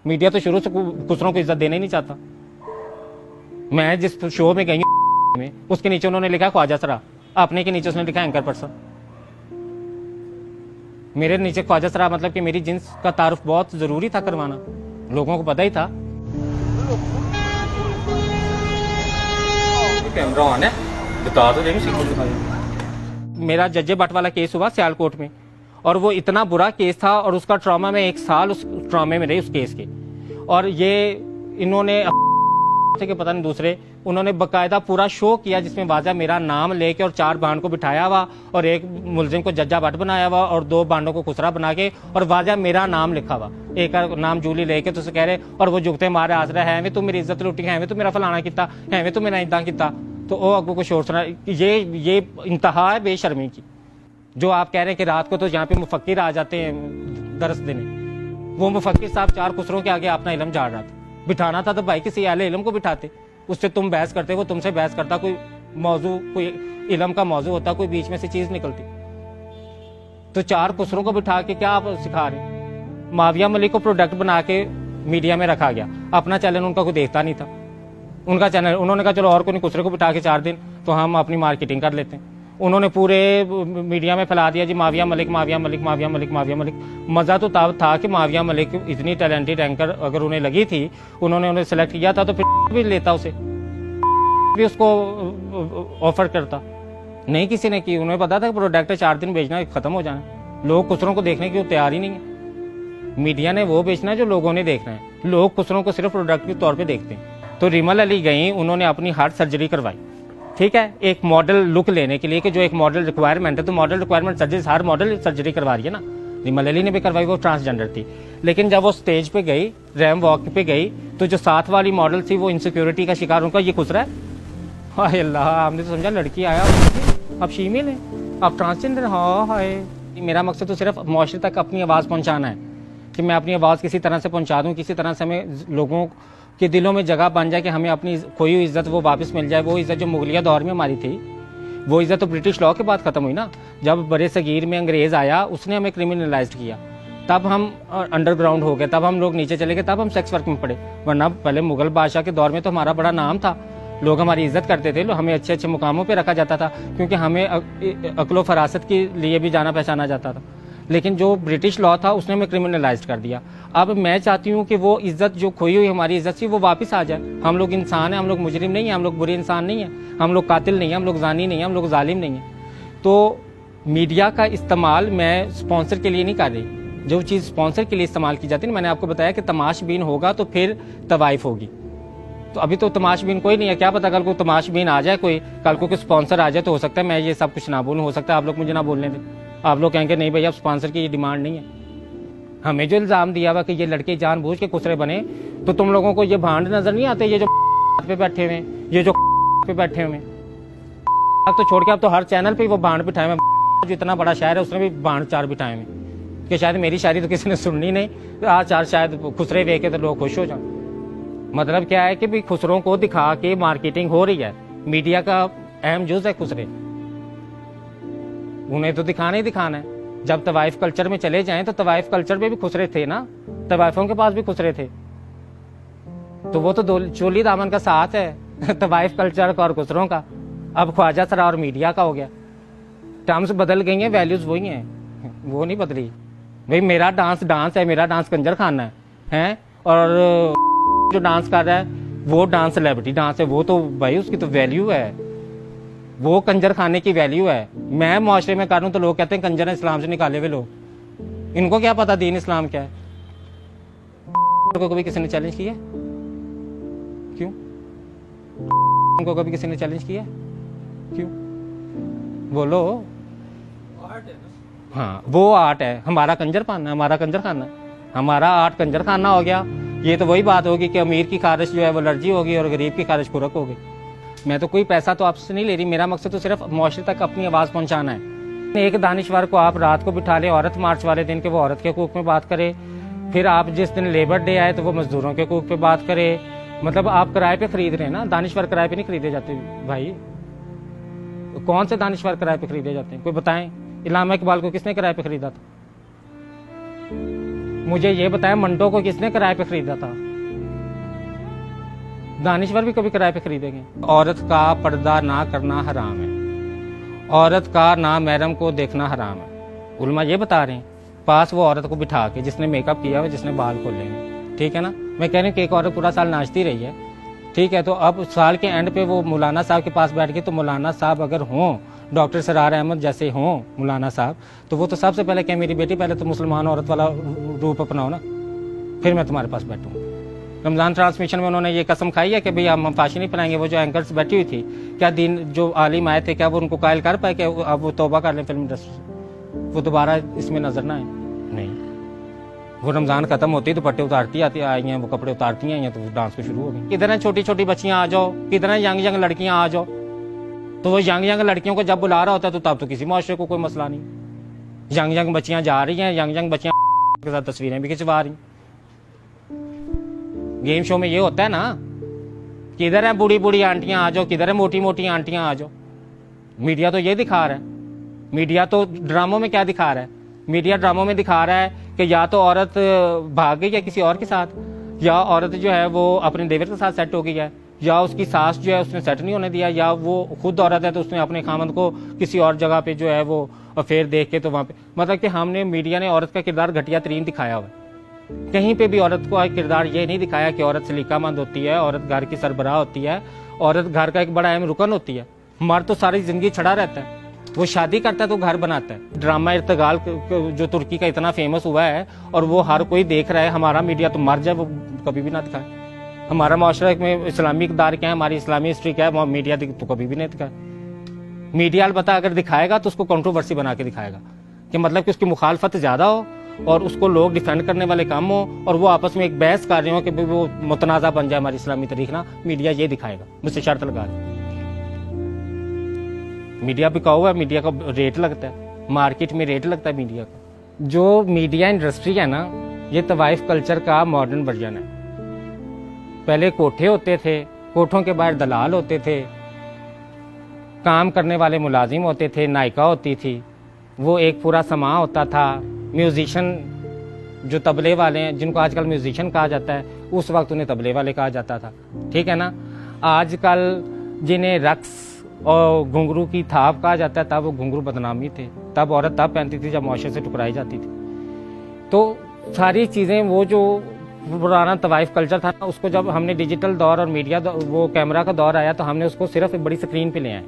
Media तो शुरू से खुसरों को इज्जत देना ही नहीं चाहता। मैं जिस शो में गई में उसके नीचे उन्होंने लिखा ख्वाजा सरा, अपने के नीचे उसने लिखा एंकर पर्सन। मेरे नीचे ख्वाजा सरा मतलब कि मेरी जिन्स का तारुफ बहुत जरूरी था करवाना, लोगों को पता ही था। कैमरा ऑन है, बता दो मेरा जज्जे बट वाला केस हुआ सियालकोट में, और वो इतना बुरा केस था और उसका ट्रॉमा में 1 साल उस ट्रॉमे में रही उस केस के। और ये इन्होंने के पता नहीं दूसरे उन्होंने बकायदा पूरा शो किया जिसमें वाजा मेरा नाम लेके और 4 बांड को बिठाया हुआ और एक मुलजिम को जज्जा बट बनाया हुआ और 2 बांडों को खुसरा बना के और वाजा मेरा नाम लिखा हुआ, एक नाम जूली लेके तो कह रहे और वो जुगते मारे आसरा है वे तू मेरी इज्जत लुटी है वे तू मेरा फलाना किता है वे तू मेरा इदा किता। तो वो अगू को शोर सुना। ये इंतहा है बेशर्मी की। जो आप कह रहे हैं कि रात को तो यहाँ पे मुफक्किर आ जाते हैं दरस देने, वो मुफक्किर साहब 4 खुसरों के आगे अपना इल्म झाड़ रहा था। बिठाना था तो भाई किसी अहले इल्म को बिठाते, उससे तुम बहस करते, वो तुमसे बहस करता, कोई मौजू कोई इल्म का मौजू होता, कोई बीच में से चीज निकलती। तो 4 खुसरों को बिठा के क्या आप सिखा रहे। माविया मलिक को प्रोडक्ट बना के मीडिया में रखा गया, अपना चैनल उनका कोई देखता नहीं था। उनका चैनल उन्होंने कहा चलो और कोई खुसरे को बिठा के 4 दिन तो हम अपनी मार्केटिंग कर लेते हैं। उन्होंने पूरे मीडिया में फैला दिया जी माविया मलिक माविया मलिक माविया मलिक माविया मलिक। मजा तो तब था कि माविया मलिक इतनी टैलेंटेड एंकर अगर उन्हें लगी थी, उन्होंने उन्हें सेलेक्ट किया था तो फिर भी लेता उसे, भी उसको ऑफर करता। नहीं किसी ने की, उन्हें पता था कि प्रोडक्ट 4 दिन बेचना खत्म हो जाना। लोग खुसरों को देखने की तैयार ही नहीं है। मीडिया ने वो बेचना है जो लोगों ने देखना है, लोग खुसरों को सिर्फ प्रोडक्ट के तौर पर देखते हैं। तो रिमल अली गई, उन्होंने अपनी हार्ट सर्जरी करवाई, ठीक है, एक मॉडल लुक लेने के लिए कि जो एक मॉडल रिक्वायरमेंट है, तो मॉडल रिक्वायरमेंट सर्जरी हर मॉडल सर्जरी करवा रही है ना। रिमल अली ने भी करवाई, वो ट्रांसजेंडर थी। लेकिन जब वो स्टेज पे गई, रैम वॉक पे गई, तो जो साथ वाली मॉडल थी वो इनसिक्योरिटी का शिकार, उनका ये खुसरा है। हाय अल्लाह, हमने तो समझा लड़की आया अब फीमेल है, अब ट्रांसजेंडर। हाँ हाय, मेरा मकसद तो सिर्फ मुआशरे तक अपनी आवाज़ पहुँचाना है कि मैं अपनी आवाज़ किसी तरह से पहुँचा दूँ, किसी तरह से हमें लोगों के दिलों में जगह बन जाए कि हमें अपनी खोई हुई इज्जत वो वापस मिल जाए। वो इज्जत जो मुगलिया दौर में हमारी थी, वो इज्जत तो ब्रिटिश लॉ के बाद खत्म हुई ना। जब बड़े सगीर में अंग्रेज आया, उसने हमें क्रिमिनलाइज किया, तब हम अंडरग्राउंड हो गए, तब हम लोग नीचे चले गए, तब हम सेक्स वर्क में पड़े। वरना पहले मुगल बादशाह के दौर में तो हमारा बड़ा नाम था, लोग हमारी इज्जत करते थे, हमें अच्छे अच्छे मुकामों पर रखा जाता था, क्योंकि हमें अक्लो फरासत के लिए भी जाना पहचाना जाता था। लेकिन जो ब्रिटिश लॉ था उसने हमें क्रिमिनलाइज कर दिया। अब मैं चाहती हूँ कि वो इज्जत जो खोई हुई हमारी इज्जत थी वो वापस आ जाए। हम लोग इंसान हैं, हम लोग मुजरिम नहीं हैं, हम लोग बुरे इंसान नहीं हैं, हम लोग कातिल नहीं हैं, हम लोग जानी नहीं हैं, हम लोग जालिम नहीं हैं। तो मीडिया का इस्तेमाल मैं स्पॉन्सर के लिए नहीं कर रही। जो चीज़ स्पॉन्सर के लिए इस्तेमाल की जाती है ना, मैंने आपको बताया कि तमाशबीन होगा तो फिर तवाइफ होगी। तो अभी तो तमाशबीन कोई नहीं है, क्या पता कल को तमाशबीन आ जाए, कोई कल को स्पॉन्सर आ जाए, तो हो सकता है मैं ये सब कुछ ना बोलूँ, हो सकता है आप लोग मुझे ना बोलने दें। आप लोग कहेंगे नहीं भैया स्पॉन्सर की ये डिमांड नहीं है। हमें जो इल्जाम दिया हुआ कि ये लड़के जानबूझ के खुसरे बने, तो तुम लोगों को ये भांड नजर नहीं आते, ये जो पे बैठे हुए, ये जो पे बैठे हुए, अब तो छोड़ के अब तो हर चैनल पे वो भांड बिठाए हुए। जो इतना बड़ा शहर है उसने भी भांड 4 बिठाए हुए कि शायद मेरी शायरी तो किसी ने सुननी नहीं, तो आज 4 शायद खुसरे देख के तो लोग खुश हो जाए। मतलब क्या है कि भाई खुसरों को दिखा के मार्केटिंग हो रही है, मीडिया का अहम जुज़ है खुसरे, उन्हें तो दिखाना ही दिखाना है। जब तवाइफ कल्चर में चले जाएं तो तवाइफ कल्चर में भी खुसरे थे ना, तवाइफों के पास भी खुसरे थे, तो वो तो चोली दामन का साथ है तवाइफ कल्चर का और खुसरों का। अब ख्वाजा सरा और मीडिया का हो गया, टर्म्स बदल गई हैं, वैल्यूज वही हैं, वो नहीं बदली। भाई मेरा डांस डांस है, मेरा डांस कंजर खाना है और जो डांस कर रहा है वो डांस सेलिब्रिटी डांस है, वो तो भाई उसकी तो वैल्यू है, वो कंजर खाने की वैल्यू है। मैं मुआशरे में कर रहा हूं तो लोग कहते हैं कंजर इस्लाम से निकाले हुए लोग, इनको क्या पता दीन इस्लाम क्या है। को कभी किसी ने चैलेंज किया? क्यों? उनको कभी किसी ने चैलेंज किया? क्यों? बोलो। हाँ वो आर्ट है, हमारा कंजर पाना, हमारा कंजर खाना, हमारा आर्ट कंजर खाना हो गया। ये तो वही बात होगी कि अमीर की खारिश जो है वो एलर्जी होगी और गरीब की खारिश खुरक होगी। मैं तो कोई पैसा तो आपसे नहीं ले रही, मेरा मकसद तो सिर्फ मुआशरे तक अपनी आवाज़ पहुंचाना है। एक दानिश्वर को आप रात को बिठा ले औरत मार्च वाले दिन के वो औरत के हकूक़ में बात करे, फिर आप जिस दिन लेबर डे आए तो वो मजदूरों के हकूक़ पे बात करे। मतलब आप किराए पे खरीद रहे हैं ना, दानिश्वर किराए पे नहीं खरीदे जाते भाई। कौन से दानिश्वर किराए पे खरीदे जाते हैं, कोई बताएं। इलामा इकबाल को किसने किराए पे खरीदा था? मुझे ये बताया मंटो को किसने किराए पे खरीदा था? दानिश्वर भी कभी किराए पे खरीदेंगे? औरत का पर्दा ना करना हराम है, औरत का ना महरम को देखना हराम है। उलमा ये बता रहे हैं, पास वो औरत को बिठा के जिसने मेकअप किया हुआ, जिसने बाल खोले हैं, ठीक है ना। मैं कह रही हूँ कि एक औरत पूरा साल नाचती रही है, ठीक है, तो अब साल के एंड पे वो मौलाना साहब के पास बैठ गई, तो मौलाना साहब अगर हों, डॉक्टर सरार अहमद जैसे हों मौलाना साहब, तो वो तो सबसे पहले कहे मेरी बेटी पहले तो मुसलमान औरत वाला रूप अपनाओ ना, फिर मैं तुम्हारे पास बैठूँ। रमजान ट्रांसमिशन में उन्होंने ये कसम खाई है कि भाई हम फांसी नहीं पनाएंगे। वो जो एंकर्स बैठी हुई थी, क्या दिन जो आलिम आए थे, क्या वो उनको कायल कर पाए कि अब वो तौबा कर लें फिल्म इंडस्ट्री से, वो दोबारा इसमें नजर ना आए? नहीं, वो रमजान खत्म होती है दुपट्टे उतारती आती आई हैं, वो कपड़े उतारती आई हैं, तो डांस को शुरू हो गई। किधर है छोटी छोटी बच्चियां आ जाओ, किधर है यंग यंग लड़कियां आ जाओ। तो वो यंग यंग लड़कियों को जब बुला रहा होता है तो तब तो किसी मुआशरे को कोई मसला नहीं। यंग यंग बच्चियां जा रही हैं, यंग यंग बच्चियां के साथ तस्वीरें भी खिंचवा रही। गेम शो में ये होता है ना, किधर है बूढ़ी बूढ़ी आंटियां आ जाओ, किधर है मोटी मोटी आंटियां आ जाओ। मीडिया तो ये दिखा रहा है, मीडिया तो ड्रामों में क्या दिखा रहा है? मीडिया ड्रामों में दिखा रहा है कि या तो औरत भाग गई है किसी और के साथ, या औरत जो है वो अपने देवर के साथ सेट हो गई है, या उसकी सास जो है उसने सेट नहीं होने दिया, या वो खुद औरत है तो उसने अपने खामद को किसी और जगह पे जो है वो अफेयर देख के तो वहां पे, मतलब कि हमने मीडिया ने औरत का किरदार घटिया तरीन दिखाया हुआ। कहीं पे भी औरत को किरदार ये नहीं दिखाया कि औरत सलीकामंद होती है, औरत घर की सरबराह होती है, औरत घर का एक बड़ा अहम रुकन होती है। मर्द तो सारी जिंदगी छड़ा रहता है, वो शादी करता है तो घर बनाता है। ड्रामा इर्तगाल जो तुर्की का इतना फेमस हुआ है और वो हर कोई देख रहा है, हमारा मीडिया तो मर जाए वो कभी भी ना दिखाए। हमारा माशरा में इस्लामी इक़दार क्या है, हमारी इस्लामी हिस्ट्री क्या है, मीडिया तो कभी भी नहीं दिखाए। मीडिया अलबत्ता अगर दिखाएगा तो उसको कंट्रोवर्सी बना के दिखाएगा कि मतलब कि उसकी मुखालफत ज्यादा हो और उसको लोग डिफेंड करने वाले कम हो और वो आपस में एक बहस कर रहे हो कि वो मुतनाज़ा बन जाए हमारी इस्लामी तारीख ना, मीडिया ये दिखाएगा, मुझसे शर्त लगा रहे। मीडिया बिकाऊ है, मीडिया का रेट लगता है, मार्केट में रेट लगता है मीडिया का। जो मीडिया इंडस्ट्री है ना, ये तवाइफ कल्चर का मॉडर्न वर्जन है। पहले कोठे होते थे, कोठों के बाहर दलाल होते थे, काम करने वाले मुलाजिम होते थे, नायिका होती थी, वो एक पूरा समा होता था। म्यूजिशियन जो तबले वाले हैं, जिनको आजकल म्यूजिशियन कहा जाता है, उस वक्त उन्हें तबले वाले कहा जाता था, ठीक है ना। आजकल जिन्हें रक्स और घुंघरू की थाप कहा जाता है, तब वो घुंघरू बदनामी थे, तब औरत तब पहनती थी जब मुआशरे से टुकराई जाती थी। तो सारी चीज़ें वो जो पुराना तवाइफ कल्चर था ना, उसको जब हमने डिजिटल दौर और मीडिया वो कैमरा का दौर आया तो हमने उसको सिर्फ एक बड़ी स्क्रीन पे ले आए।